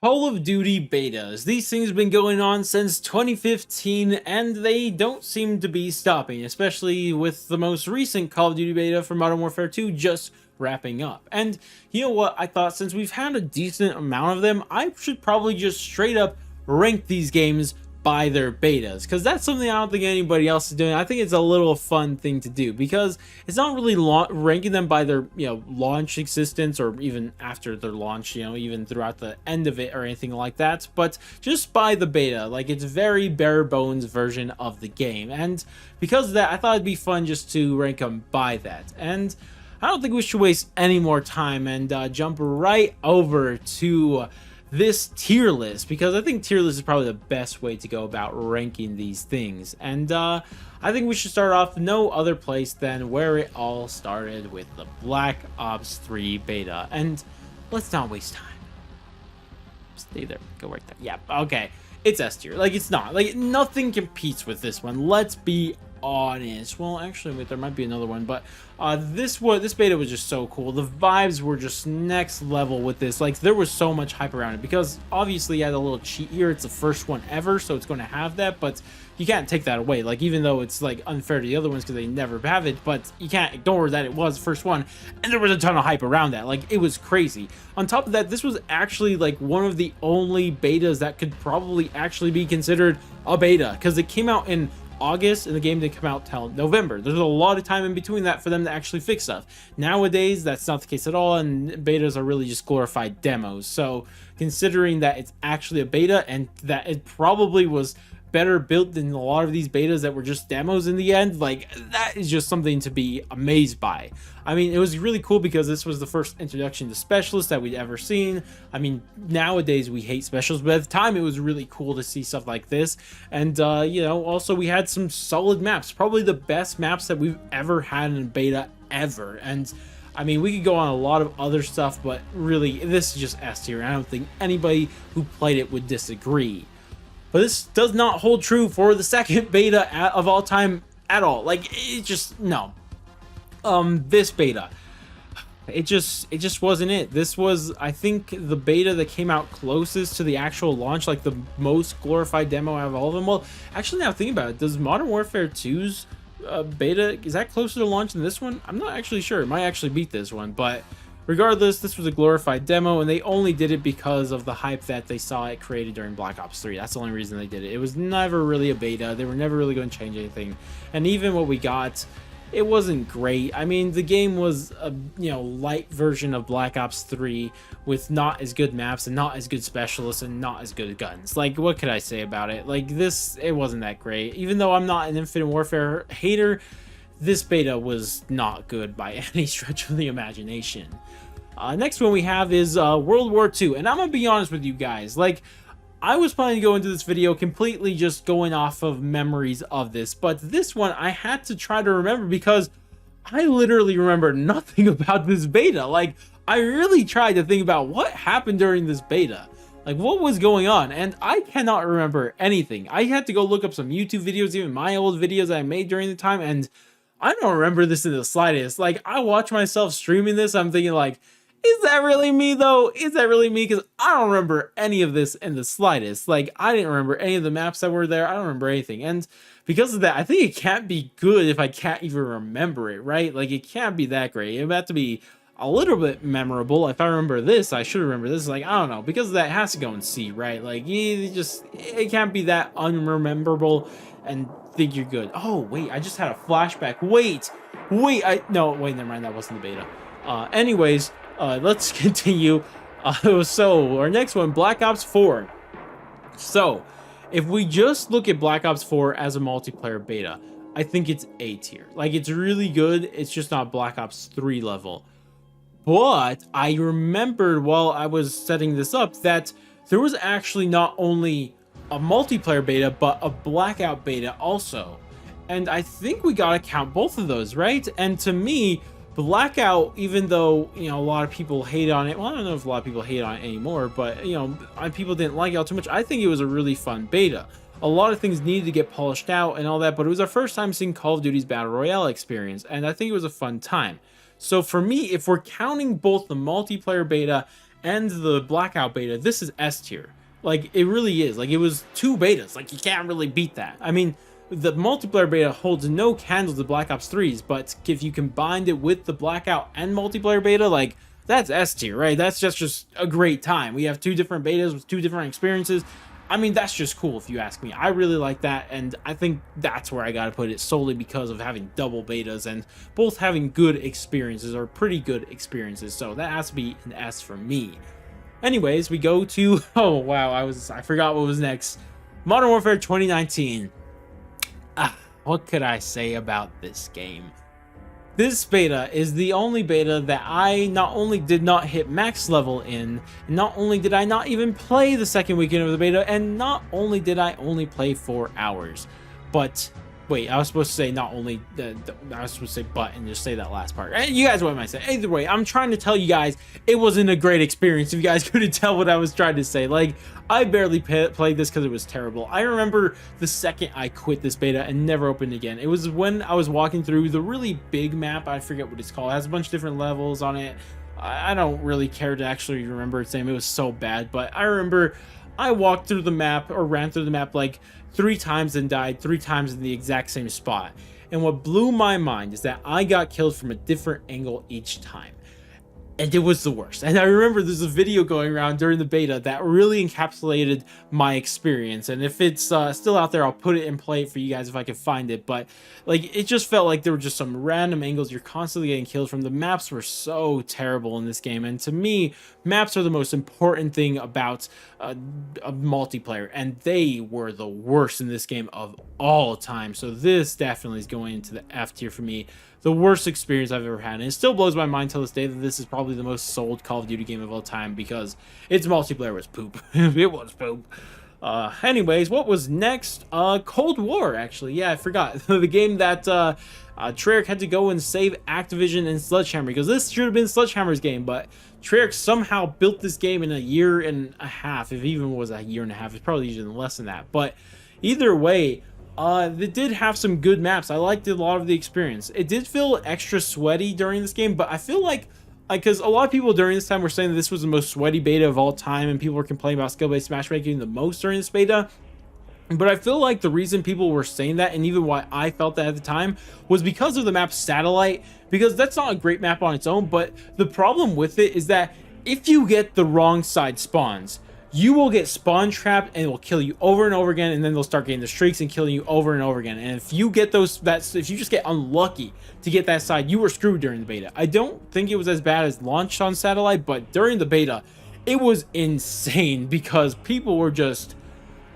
Call of Duty betas. These things have been going on since 2015 and they don't seem to be stopping, especially with the most recent Call of Duty beta for Modern Warfare 2 just wrapping up. And you know what? I thought since we've had a decent amount of them, I should probably just straight up rank these games by their betas, because that's something I don't think anybody else is doing. I think it's a little fun thing to do because it's not really ranking them by their launch existence or even after their launch, even throughout the end of it or anything like that, but just by the beta. Like, it's very bare bones version of the game, and because of that, I thought it'd be fun just to rank them by that. And I don't think we should waste any more time and jump right over to this tier list, because I think tier list is probably the best way to go about ranking these things. And I think we should start off no other place than where it all started, with the Black Ops 3 beta. And let's not waste time. Stay there. Go right there. Yeah, okay. It's S tier. Like, it's not. Like, nothing competes with this one. Let's be honest. Well, actually, wait, there might be another one, but this beta was just so cool. The vibes were just next level with this. Like, there was so much hype around it because obviously you had a little cheat here. It's the first one ever, so it's going to have that, but you can't take that away. Like, even though it's like unfair to the other ones because they never have it, but you can't ignore that it was the first one and there was a ton of hype around that. Like, it was crazy. On top of that, this was actually like one of the only betas that could probably actually be considered a beta, because it came out in August and the game didn't come out till November. There's a lot of time in between that for them to actually fix stuff. Nowadays, that's not the case at all, and betas are really just glorified demos. So considering that it's actually a beta and that it probably was better built than a lot of these betas that were just demos in the end, like, that is just something to be amazed by. I mean, it was really cool because this was the first introduction to specialists that we'd ever seen. I mean, nowadays we hate specialists, but at the time it was really cool to see stuff like this. And also we had some solid maps, probably the best maps that we've ever had in a beta ever. And I mean, we could go on a lot of other stuff, but really this is just S tier. I don't think anybody who played it would disagree. But this does not hold true for the second beta of all time at all. Like, it just, no. This beta, it just wasn't it. This was, I think, the beta that came out closest to the actual launch, like the most glorified demo out of all of them. Well, actually, now thinking about it, does Modern Warfare 2's beta, is that closer to launch than this one? I'm not actually sure. It might actually beat this one, but regardless, this was a glorified demo, and they only did it because of the hype that they saw it created during Black Ops 3. That's the only reason they did it. It was never really a beta. They were never really going to change anything. And even what we got, it wasn't great. I mean, the game was a light version of Black Ops 3 with not as good maps and not as good specialists and not as good guns. Like, what could I say about it? Like, this, it wasn't that great. Even though I'm not an Infinite Warfare hater, this beta was not good by any stretch of the imagination. Next one we have is World War II, and I'm gonna be honest with you guys. Like, I was planning to go into this video completely just going off of memories of this, but this one I had to try to remember because I literally remember nothing about this beta. Like, I really tried to think about what happened during this beta. Like, what was going on? And I cannot remember anything. I had to go look up some YouTube videos, even my old videos I made during the time, and I don't remember this in the slightest. Like, I watch myself streaming this, I'm thinking like, is that really me though? Is that really me? Because I don't remember any of this in the slightest. Like, I didn't remember any of the maps that were there. I don't remember anything. And because of that, I think it can't be good if I can't even remember it, right? Like, it can't be that great. It would have to be a little bit memorable. If I remember this, I should remember this. Like, I don't know. Because of that, it has to go and see, right? Like, it can't be that unrememberable and think you're good. Oh, wait, I just had a flashback. Wait, never mind. That wasn't the beta. Anyways, let's continue. So our next one, Black Ops 4. So if we just look at Black Ops 4 as a multiplayer beta, I think it's A tier. Like, it's really good. It's just not Black Ops 3 level. But I remembered while I was setting this up that there was actually not only a multiplayer beta, but a Blackout beta also. And I think we gotta count both of those, right? And to me, Blackout, even though, a lot of people hate on it, well, I don't know if a lot of people hate on it anymore, but, people didn't like it all too much. I think it was a really fun beta. A lot of things needed to get polished out and all that, but it was our first time seeing Call of Duty's Battle Royale experience, and I think it was a fun time. So for me, if we're counting both the multiplayer beta and the Blackout beta, this is S tier. Like, it really is. Like, it was 2 betas. Like, you can't really beat that. I mean, the multiplayer beta holds no candle to Black Ops 3's, but if you combined it with the Blackout and multiplayer beta, like, that's S tier, right? That's just a great time. We have 2 different betas with 2 different experiences. I mean, that's just cool if you ask me. I really like that, and I think that's where I gotta put it, solely because of having double betas and both having good experiences, or pretty good experiences. So that has to be an S for me. Anyways, we go to, oh wow, I forgot what was next. Modern Warfare 2019. What could I say about this game? This beta is the only beta that I not only did not hit max level in, not only did I not even play the second weekend of the beta, and not only did I only play 4 hours, but wait, I was supposed to say not only, I was supposed to say but and just say that last part. You guys, what am I saying? Either way, I'm trying to tell you guys it wasn't a great experience if you guys couldn't tell what I was trying to say. Like, I barely played this because it was terrible. I remember the second I quit this beta and never opened again. It was when I was walking through the really big map. I forget what it's called. It has a bunch of different levels on it. I don't really care to actually remember its name. It was so bad, but I remember I walked through the map, or ran through the map, like 3 times and died 3 times in the exact same spot. And what blew my mind is that I got killed from a different angle each time. And it was the worst. And I remember there's a video going around during the beta that really encapsulated my experience. And if it's still out there, I'll put it and play it for you guys if I can find it. But like, it just felt like there were just some random angles you're constantly getting killed from. The maps were so terrible in this game. And to me, maps are the most important thing about a multiplayer. And they were the worst in this game of all time. So this definitely is going into the F tier for me. The worst experience I've ever had, and it still blows my mind till this day that this is probably the most sold Call of Duty game of all time, because its multiplayer was poop. It was poop. Anyways, what was next? Cold War, actually. Yeah, I forgot. The game that Treyarch had to go and save Activision and Sledgehammer, because this should have been Sledgehammer's game, but Treyarch somehow built this game in a year and a half, if it even was a year and a half. It's probably even less than that, but either way, it did have some good maps. I liked a lot of the experience. It did feel extra sweaty during this game, but I feel like, because a lot of people during this time were saying that this was the most sweaty beta of all time, and people were complaining about skill-based matchmaking the most during this beta. But I feel like the reason people were saying that, and even why I felt that at the time, was because of the map Satellite, because that's not a great map on its own, but the problem with it is that if you get the wrong side spawns, you will get spawn trapped and it will kill you over and over again, and then they'll start getting the streaks and killing you over and over again. And if you get if you just get unlucky to get that side, you were screwed during the beta. I don't think it was as bad as launched on Satellite, but during the beta, it was insane because people were just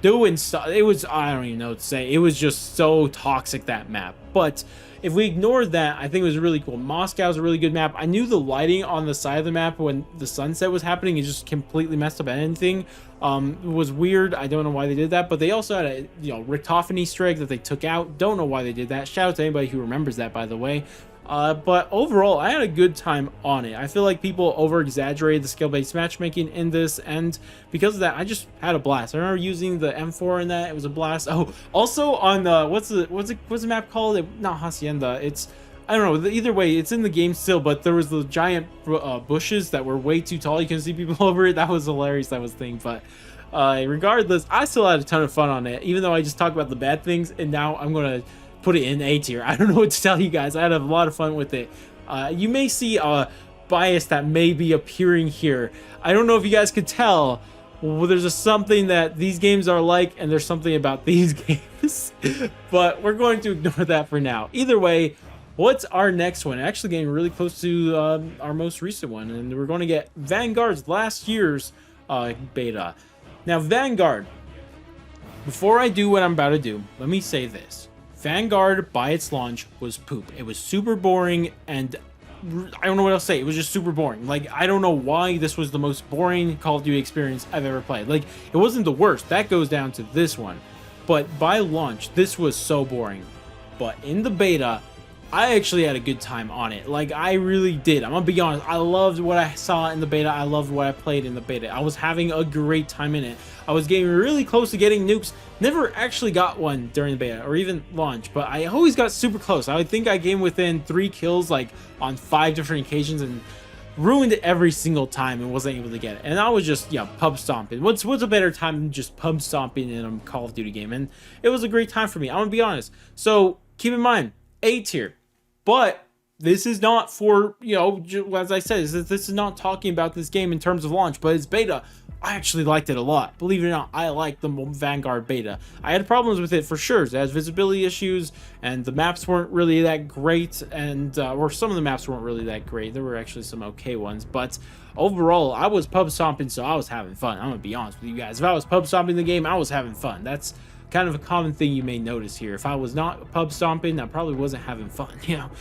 doing stuff. It was, I don't even know what to say. It was just so toxic, that map. But if we ignored that, I think it was really cool. Moscow's a really good map. I knew the lighting on the side of the map when the sunset was happening, it just completely messed up anything. It was weird. I don't know why they did that, but they also had a, Richtofen Easter egg that they took out. Don't know why they did that. Shout out to anybody who remembers that, by the way. But overall, I had a good time on it. I feel like people over-exaggerated the skill-based matchmaking in this, and because of that, I just had a blast. I remember using the M4 in that. It was a blast. Oh, also on what's the map called? Not Hacienda. It's, I don't know. Either way, it's in the game still, but there was the giant bushes that were way too tall. You can see people over it. That was hilarious. That was the thing. But regardless, I still had a ton of fun on it, even though I just talked about the bad things, and now I'm going to put it in A tier. I don't know what to tell you guys. I had a lot of fun with it. You may see a bias that may be appearing here. I don't know if you guys could tell. Well, there's just something that these games are like, and there's something about these games. But we're going to ignore that for now. Either way, what's our next one? Actually getting really close to our most recent one, and we're going to get Vanguard's last year's beta. Now, Vanguard, before I do what I'm about to do, let me say this. Vanguard, by its launch, was poop. It was super boring, and I don't know what else to say. It was just super boring. Like, I don't know why this was the most boring Call of Duty experience I've ever played. Like, it wasn't the worst. That goes down to this one. But by launch, this was so boring. But in the beta, I actually had a good time on it. Like, I really did. I'm gonna be honest. I loved what I saw in the beta. I loved what I played in the beta. I was having a great time in it. I was getting really close to getting nukes. Never actually got one during the beta or even launch, but I always got super close. I would think I came within 3 kills, like on 5 different occasions, and ruined it every single time and wasn't able to get it. And I was just, yeah, pub stomping. What's a better time than just pub stomping in a Call of Duty game? And it was a great time for me. I'm gonna be honest. So keep in mind, A tier, but this is not for, you know, as I said, this is not talking about this game in terms of launch, but it's beta. I actually liked it a lot. Believe it or not, I liked the Vanguard beta. I had problems with it for sure. It has visibility issues, and the maps weren't really that great, and or some of the maps weren't really that great. There were actually some okay ones, but overall, I was pub stomping, so I was having fun. I'm gonna be honest with you guys. If I was pub stomping the game, I was having fun. That's kind of a common thing you may notice here. If I was not pub stomping, I probably wasn't having fun, you know.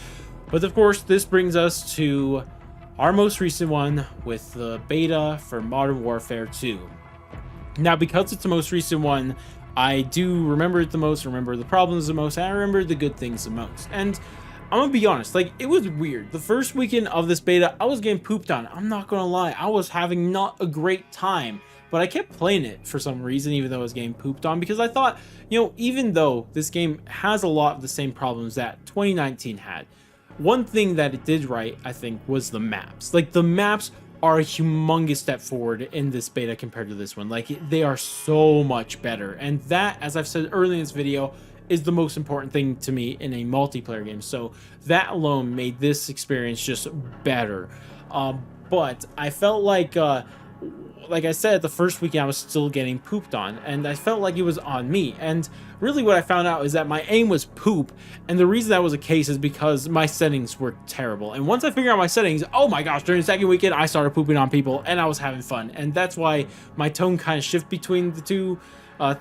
But of course, this brings us to our most recent one with the beta for Modern Warfare 2. Now, because it's the most recent one, I do remember it the most, remember the problems the most, and I remember the good things the most. And I'm gonna be honest, like, it was weird. The first weekend of this beta, I was getting pooped on. I'm not gonna lie, I was having not a great time. But I kept playing it for some reason, even though I was getting pooped on, because I thought, you know, even though this game has a lot of the same problems that 2019 had, one thing that it did right, I think, was the maps. Like, the maps are a humongous step forward in this beta compared to this one. Like, they are so much better. And that, as I've said earlier in this video, is the most important thing to me in a multiplayer game. So that alone made this experience just better. But I felt like I said, the first weekend I was still getting pooped on, and I felt like it was on me. And really what I found out is that my aim was poop, and the reason that was the case is because my settings were terrible. And once I figured out my settings, oh my gosh, during the second weekend I started pooping on people, and I was having fun. And that's why my tone kind of shifted between the two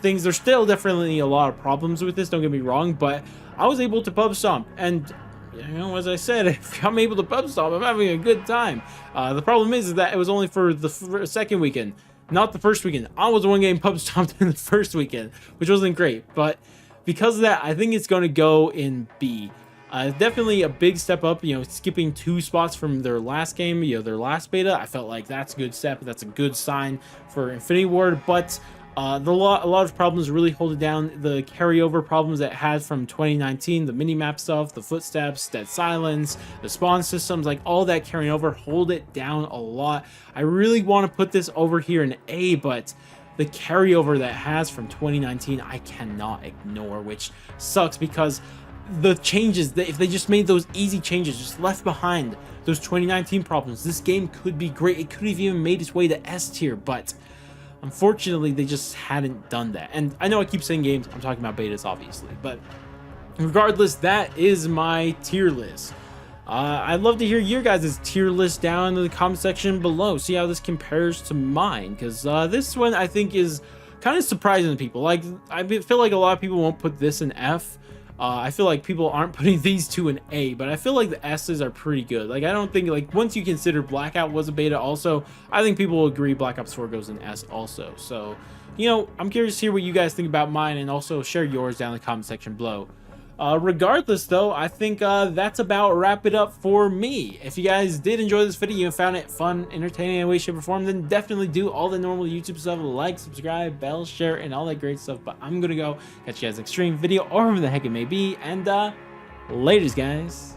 things. There's still definitely a lot of problems with this, don't get me wrong, but I was able to pub stomp, and you know, as I said, if I'm able to pub stomp, I'm having a good time. The problem is that it was only for the second weekend, not the first weekend. I was the one getting pub stomped in the first weekend, which wasn't great. But because of that, I think it's going to go in B. Definitely a big step up, you know, skipping 2 spots from their last game, you know, their last beta. I felt like that's a good step. That's a good sign for Infinity Ward, but a lot of problems really hold it down. The carryover problems that it had from 2019, the minimap stuff, the footsteps, dead silence, the spawn systems, like all that carrying over, hold it down a lot. I really want to put this over here in A, but the carryover that it has from 2019, I cannot ignore, which sucks because the changes, if they just made those easy changes, just left behind those 2019 problems, this game could be great. It could have even made its way to S tier, but unfortunately, they just hadn't done that. And I know I keep saying games, I'm talking about betas, obviously. But regardless, that is my tier list. I'd love to hear your guys' tier list down in the comment section below. See how this compares to mine. Because this one, I think, is kind of surprising to people. Like, I feel like a lot of people won't put this in F. I feel like people aren't putting these two in A, but I feel like the S's are pretty good. Like, I don't think, like, once you consider Blackout was a beta also, I think people will agree Black Ops 4 goes in S also. So, you know, I'm curious to hear what you guys think about mine, and also share yours down in the comment section below. Regardless, though, I think that's about wrap it up for me. If you guys did enjoy this video and found it fun, entertaining in any way, shape, or form, then definitely do all the normal YouTube stuff, like, subscribe, bell, share, and all that great stuff. But I'm gonna go catch you guys next stream, video, or whatever the heck it may be, and laters, guys.